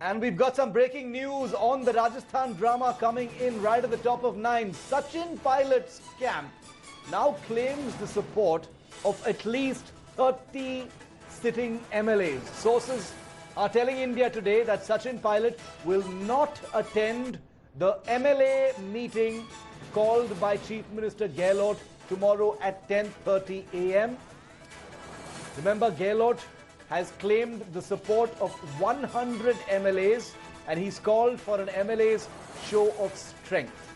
And we've got some breaking news on the Rajasthan drama coming in right at the top of 9. Sachin Pilot's camp now claims the support of at least 30 sitting MLAs. Sources are telling India Today that Sachin Pilot will not attend the MLA meeting called by Chief Minister Gehlot tomorrow at 10:30 a.m. Remember, Gehlot has claimed the support of 100 MLAs and he's called for an MLA's show of strength.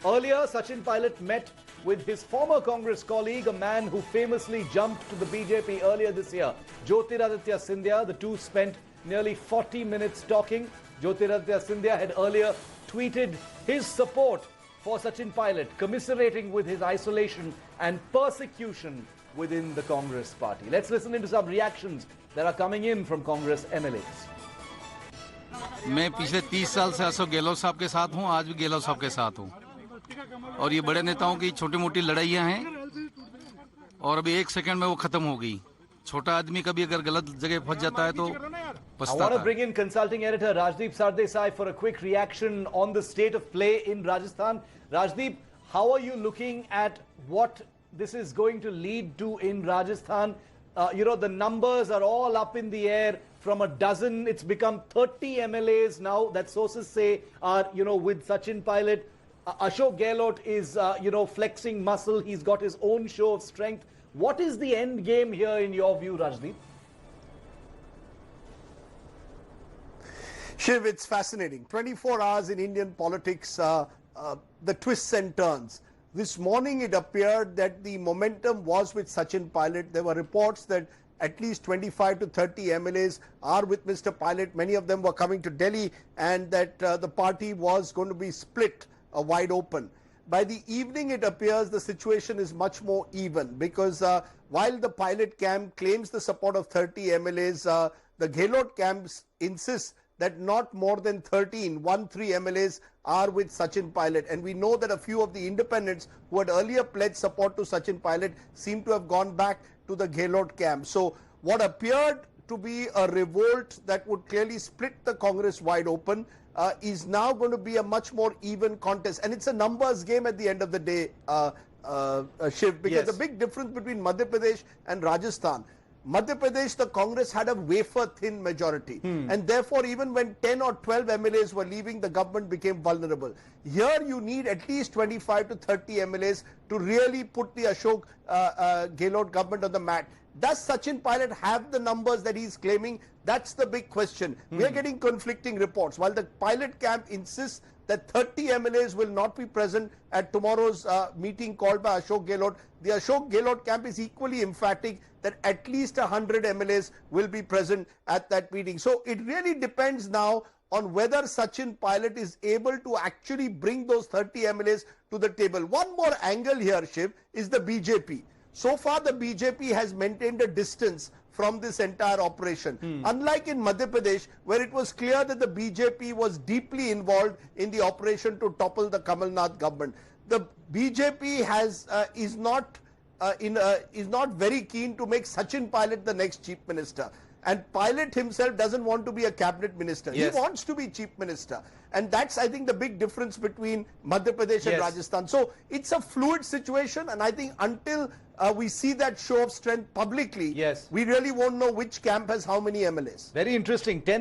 Earlier, Sachin Pilot met with his former Congress colleague, a man who famously jumped to the BJP earlier this year, Jyotiraditya Scindia. The two spent nearly 40 minutes talking. Jyotiraditya Scindia had earlier tweeted his support for Sachin Pilot, commiserating with his isolation and persecution within the Congress party. Let's listen into some reactions that are coming in from Congress MLAs. मैं पिछले 30 साल से अशोक गहलोत साहब के साथ हूं, आज भी गहलोत साहब के साथ हूं और ये बड़े नेताओं की छोटी-मोटी लड़ाइयां हैं और अभी एक सेकंड में वो खत्म हो गई. छोटा आदमी कभी अगर गलत जगह फंस जाता है तो पछताता है. I want to bring in consulting editor Rajdeep Sardesai for a quick reaction on the state of play in Rajasthan. Rajdeep, how are you looking at what this is going to lead to in Rajasthan? The numbers are all up in the air. From a dozen, it's become 30 MLAs now that sources say are, with Sachin Pilot. Ashok Gehlot is, flexing muscle. He's got his own show of strength. What is the end game here in your view, Rajdeep? Shiv, it's fascinating. 24 hours in Indian politics, the twists and turns. This morning it appeared that the momentum was with Sachin Pilot. There were reports that at least 25 to 30 MLAs are with Mr. Pilot. Many of them were coming to Delhi, and that the party was going to be split wide open. By the evening it appears the situation is much more even, because while the Pilot camp claims the support of 30 MLAs, the Gehlot camp insists that not more than 13 MLAs are with Sachin Pilot. And we know that a few of the independents who had earlier pledged support to Sachin Pilot seem to have gone back to the Gehlot camp. So what appeared to be a revolt that would clearly split the Congress wide open is now going to be a much more even contest. And it's a numbers game at the end of the day, Shiv, because the big difference between Madhya Pradesh and Rajasthan, Madhya Pradesh, the Congress had a wafer-thin majority. And therefore, even when 10 or 12 MLAs were leaving, the government became vulnerable. Here, you need at least 25 to 30 MLAs to really put the Ashok Gehlot government on the mat. Does Sachin Pilot have the numbers that he's claiming? That's the big question. We are getting conflicting reports. While the Pilot camp insists that 30 MLAs will not be present at tomorrow's meeting called by Ashok Gehlot, the Ashok Gehlot camp is equally emphatic that at least 100 MLAs will be present at that meeting. So it really depends now on whether Sachin Pilot is able to actually bring those 30 MLAs to the table. One more angle here, Shiv, is the BJP. So far, the BJP has maintained a distance from this entire operation. Unlike in Madhya Pradesh, where it was clear that the BJP was deeply involved in the operation to topple the Kamal Nath government, the BJP is not very keen to make Sachin Pilot the next chief minister. And Pilot himself doesn't want to be a cabinet minister. He wants to be chief minister. And that's, I think, the big difference between Madhya Pradesh and Rajasthan. So it's a fluid situation. And I think until we see that show of strength publicly, we really won't know which camp has how many MLAs. Very interesting. 10